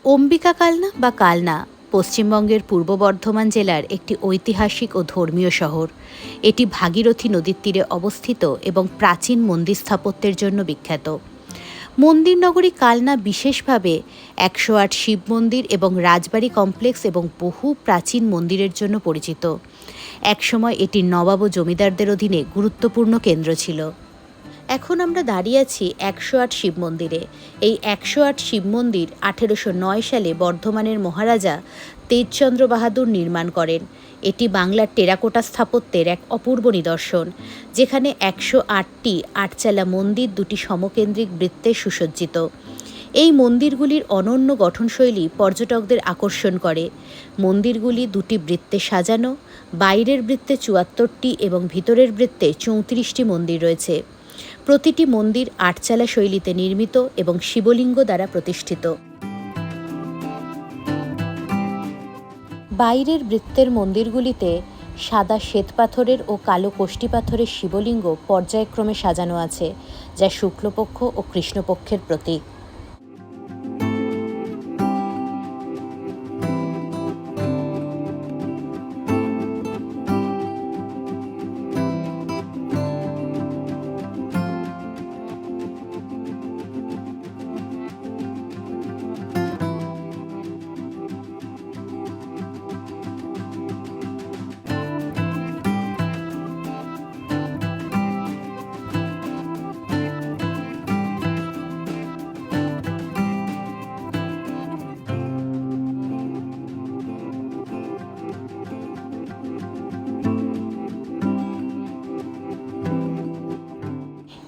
অম্বিকা কালনা বা কালনা পশ্চিমবঙ্গের পূর্ব বর্ধমান জেলার একটি ঐতিহাসিক ও ধর্মীয় শহর। এটি ভাগীরথী নদীর তীরে অবস্থিত এবং প্রাচীন মন্দির স্থাপত্যের জন্য বিখ্যাত। মন্দির নগরী কালনা বিশেষভাবে ১০৮ শিব মন্দির এবং রাজবাড়ি কমপ্লেক্স এবং বহু প্রাচীন মন্দিরের জন্য পরিচিত। একসময় এটি নবাব ও জমিদারদের অধীনে গুরুত্বপূর্ণ কেন্দ্র ছিল। এখন আমরা দাঁড়িয়ে আছি ১০৮ শিব মন্দিরে। এই ১০৮ শিব মন্দির ১৮০৯ সালে বর্ধমানের মহারাজা তেজচন্দ্র বাহাদুর নির্মাণ করেন। এটি বাংলার টেরাকোটা স্থাপত্যের এক অপূর্ব নিদর্শন, যেখানে ১০৮টি আটচালা মন্দির দুটি সমকেন্দ্রিক বৃত্তে সুসজ্জিত। এই মন্দিরগুলির অনন্য গঠনশৈলী পর্যটকদের আকর্ষণ করে। মন্দিরগুলি দুটি বৃত্তে সাজানো, বাইরের বৃত্তে ৭৪টি এবং ভিতরের বৃত্তে ৩৪টি মন্দির রয়েছে। প্রতিটি মন্দির আটচালা শৈলীতে নির্মিত এবং শিবলিঙ্গ দ্বারা প্রতিষ্ঠিত। বাইরের বৃত্তের মন্দিরগুলিতে সাদা শ্বেতপাথরের ও কালো কোষ্ঠী পাথরের শিবলিঙ্গ পর্যায়ক্রমে সাজানো আছে, যা শুক্লপক্ষ ও কৃষ্ণপক্ষের প্রতীক।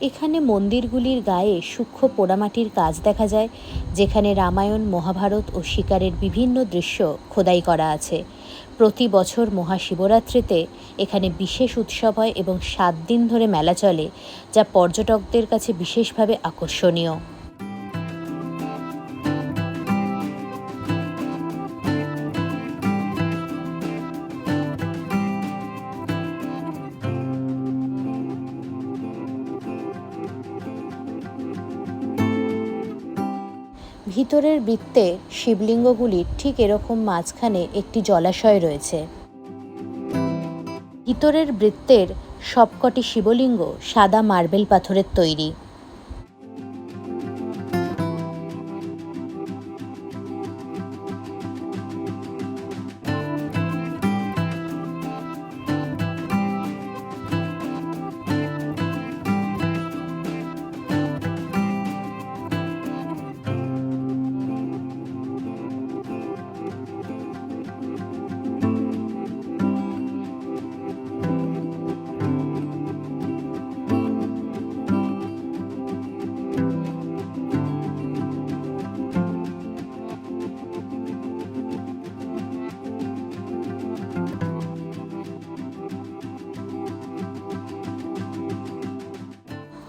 এখানে মন্দিরগুলির গায়ে সূক্ষ্ম পোড়ামাটির কাজ দেখা যায়, যেখানে রামায়ণ, মহাভারত ও শিকারের বিভিন্ন দৃশ্য খোদাই করা আছে। প্রতি বছর মহাশিবরাত্রিতে এখানে বিশেষ উৎসব হয় এবং ৭ দিন ধরে মেলা চলে, যা পর্যটকদের কাছে বিশেষভাবে আকর্ষণীয়। ভিতরের বৃত্তে শিবলিঙ্গগুলির ঠিক এরকম মাঝখানে একটি জলাশয় রয়েছে। ভিতরের বৃত্তের সবকটি শিবলিঙ্গ সাদা মার্বেল পাথরের তৈরি।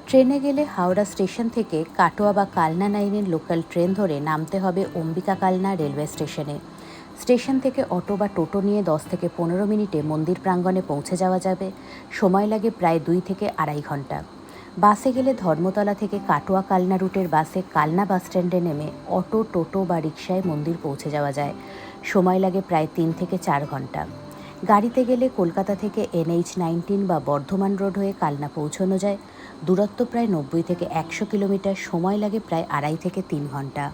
ট্রেনে গেলে হাওড়া স্টেশন থেকে কাটোয়া বা কালনা লাইনের লোকাল ট্রেন ধরে নামতে হবে অম্বিকা কালনা রেলওয়ে স্টেশনে। স্টেশন থেকে অটো বা টোটো নিয়ে ১০ থেকে ১৫ মিনিটে মন্দির প্রাঙ্গণে পৌঁছে যাওয়া যাবে। সময় লাগে প্রায় ২ থেকে ২.৫ ঘন্টা। বাসে গেলে ধর্মতলা থেকে কাটোয়া কালনা রুটের বাসে কালনা বাস স্ট্যান্ডে নেমে অটো, টোটো বা রিকশায় মন্দির পৌঁছে যাওয়া যায়। সময় লাগে প্রায় ৩ থেকে ৪ ঘন্টা। গাড়িতে গেলে কলকাতা থেকে NH-19 বা বর্ধমান রোড হয়ে কালনা পৌঁছানো যায়। দূরত্ব প্রায় ৯০ থেকে ১০০ কিলোমিটার। সময় লাগে প্রায় ২.৫ থেকে ৩ ঘন্টা।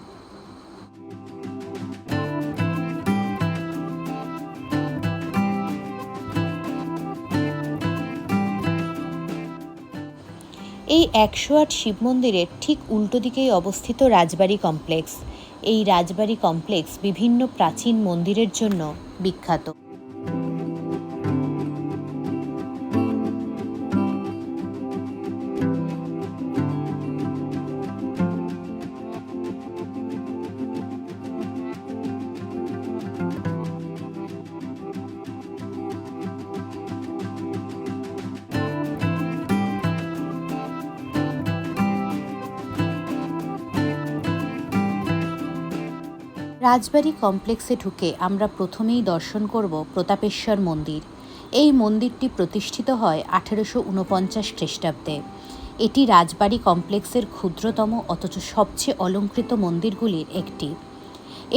এই ১০৮ শিব মন্দিরের ঠিক উল্টো দিকেই অবস্থিত রাজবাড়ি কমপ্লেক্স। এই রাজবাড়ি কমপ্লেক্স বিভিন্ন প্রাচীন মন্দিরের জন্য বিখ্যাত। রাজবাড়ি কমপ্লেক্সে ঢুকে আমরা প্রথমেই দর্শন করব প্রতাপেশ্বর মন্দির। এই মন্দিরটি প্রতিষ্ঠিত হয় ১৮৪৯ খ্রিস্টাব্দে। এটি রাজবাড়ি কমপ্লেক্সের ক্ষুদ্রতম অথচ সবচেয়ে অলঙ্কৃত মন্দিরগুলির একটি।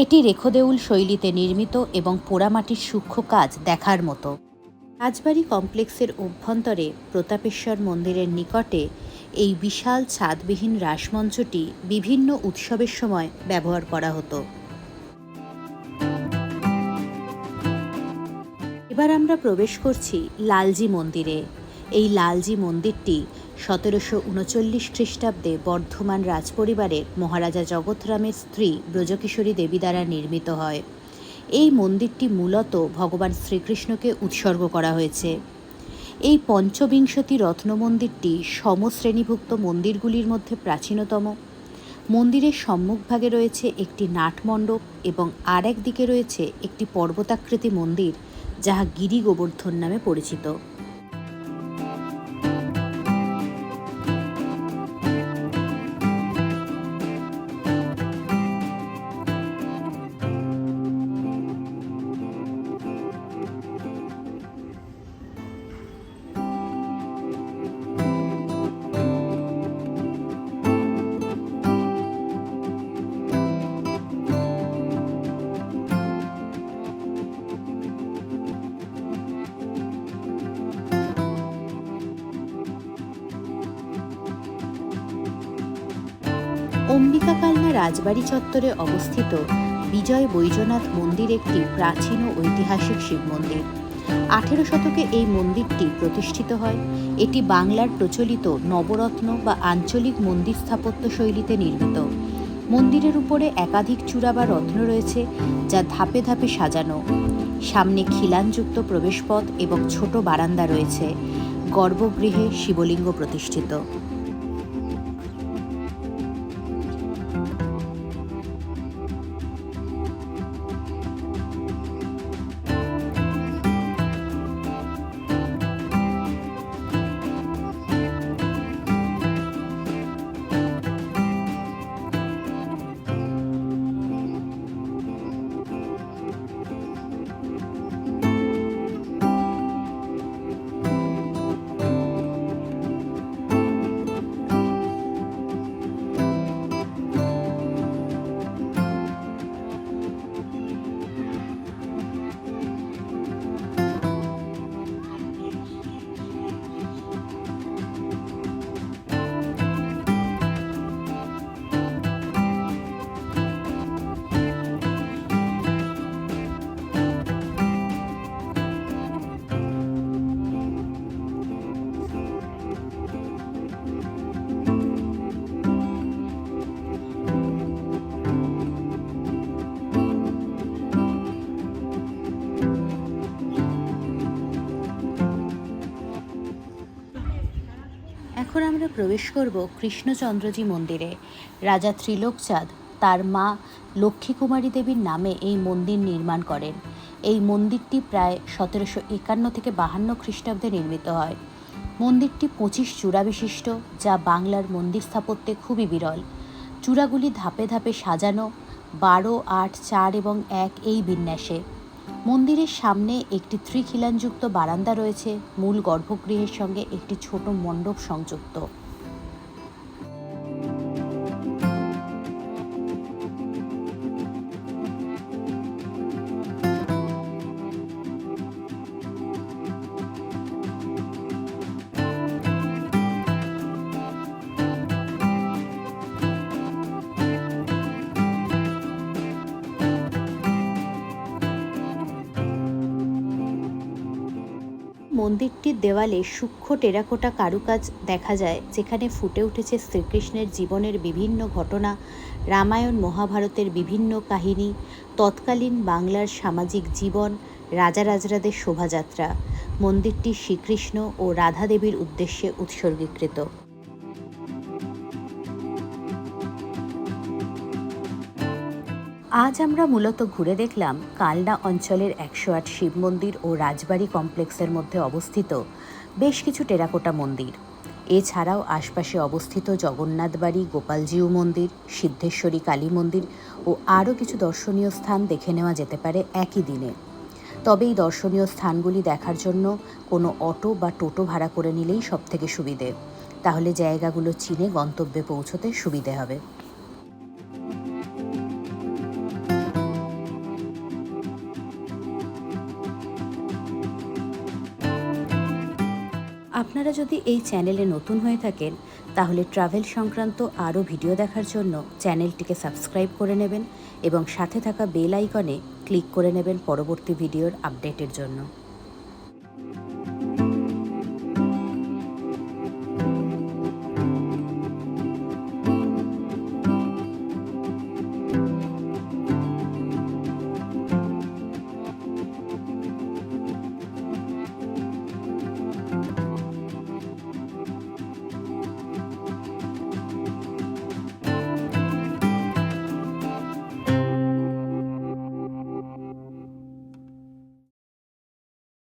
এটি রেখদেউল শৈলীতে নির্মিত এবং পোড়ামাটির সূক্ষ্ম কাজ দেখার মতো। রাজবাড়ি কমপ্লেক্সের অভ্যন্তরে প্রতাপেশ্বর মন্দিরের নিকটে এই বিশাল ছাদবিহীন রাসমঞ্চটি বিভিন্ন উৎসবের সময় ব্যবহার করা হতো। এবার আমরা প্রবেশ করছি লালজি মন্দিরে। এই লালজি মন্দিরটি 1739 খ্রিস্টাব্দে বর্ধমান রাজপরিবারের মহারাজা জগৎরামের স্ত্রী ব্রজকিশোরী দেবী দ্বারা নির্মিত হয়। এই মন্দিরটি মূলত ভগবান শ্রীকৃষ্ণকে উৎসর্গ করা হয়েছে। এই পঞ্চবিংশতি রত্ন মন্দিরটি সমশ্রেণীভুক্ত মন্দিরগুলির মধ্যে প্রাচীনতম। মন্দিরের সম্মুখভাগে রয়েছে একটি নাটমণ্ডপ এবং আর এক দিকে রয়েছে একটি পর্বতাকৃতি মন্দির, যাহা গিরি গোবর্ধন নামে পরিচিত। অম্বিকা কালনা রাজবাড়ি চত্বরে অবস্থিত বিজয় বৈজনাথ মন্দির একটি প্রাচীন ও ঐতিহাসিক শিব মন্দির। 18 শতকে এই মন্দিরটি প্রতিষ্ঠিত হয়। এটি বাংলার প্রচলিত নবরত্ন বা আঞ্চলিক মন্দির স্থাপত্য শৈলীতে নির্মিত। মন্দিরের উপরে একাধিক চূড়া বা রত্ন রয়েছে, যা ধাপে ধাপে সাজানো। সামনে খিলানযুক্ত প্রবেশপথ এবং ছোট বারান্দা রয়েছে। গর্ভগৃহে শিবলিঙ্গ প্রতিষ্ঠিত। এখন আমরা প্রবেশ করব কৃষ্ণচন্দ্রজি মন্দিরে। রাজা ত্রিলোকচাঁদ তার মা লক্ষ্মীকুমারী দেবীর নামে এই মন্দির নির্মাণ করেন। এই মন্দিরটি প্রায় 1751 থেকে 52 খ্রিস্টাব্দে নির্মিত হয়। মন্দিরটি 25 চূড়া বিশিষ্ট, যা বাংলার মন্দির স্থাপত্যে খুবই বিরল। চূড়াগুলি ধাপে ধাপে সাজানো, 12, 8, 4 এবং 1 এই বিন্যাসে। মন্দিরের সামনে একটি ত্রিখিলানযুক্ত বারান্দা রয়েছে। মূল গর্ভগৃহের সঙ্গে একটি ছোট মণ্ডপ সংযুক্ত। মন্দিরটির দেওয়ালে সূক্ষ্ম টেরাকোটা কারুকাজ দেখা যায়, যেখানে ফুটে উঠেছে শ্রীকৃষ্ণের জীবনের বিভিন্ন ঘটনা, রামায়ণ মহাভারতের বিভিন্ন কাহিনী, তৎকালীন বাংলার সামাজিক জীবন, রাজা রাজরাদের শোভাযাত্রা। মন্দিরটি শ্রীকৃষ্ণ ও রাধা দেবীর উদ্দেশ্যে উৎসর্গীকৃত। আজ আমরা মূলত ঘুরে দেখলাম কালনা অঞ্চলের 108 শিব মন্দির ও রাজবাড়ি কমপ্লেক্সের মধ্যে অবস্থিত বেশ কিছু টেরাকোটা মন্দির। এছাড়াও আশপাশে অবস্থিত জগন্নাথ বাড়ি, গোপালজিউ মন্দির, সিদ্ধেশ্বরী কালী মন্দির ও আরও কিছু দর্শনীয় স্থান দেখে নেওয়া যেতে পারে একই দিনে। তবে এই দর্শনীয় স্থানগুলি দেখার জন্য কোনো অটো বা টোটো ভাড়া করে নিলেই সবথেকে সুবিধে। তাহলে জায়গাগুলো চিনে গন্তব্যে পৌঁছতে সুবিধে হবে। আপনারা যদি এই চ্যানেলে নতুন হয়ে থাকেন তাহলে ট্রাভেল সংক্রান্ত আরও ভিডিও দেখার জন্য চ্যানেলটিকে সাবস্ক্রাইব করে নেবেন এবং সাথে থাকা বেল আইকনে ক্লিক করে নেবেন পরবর্তী ভিডিওর আপডেটের জন্য।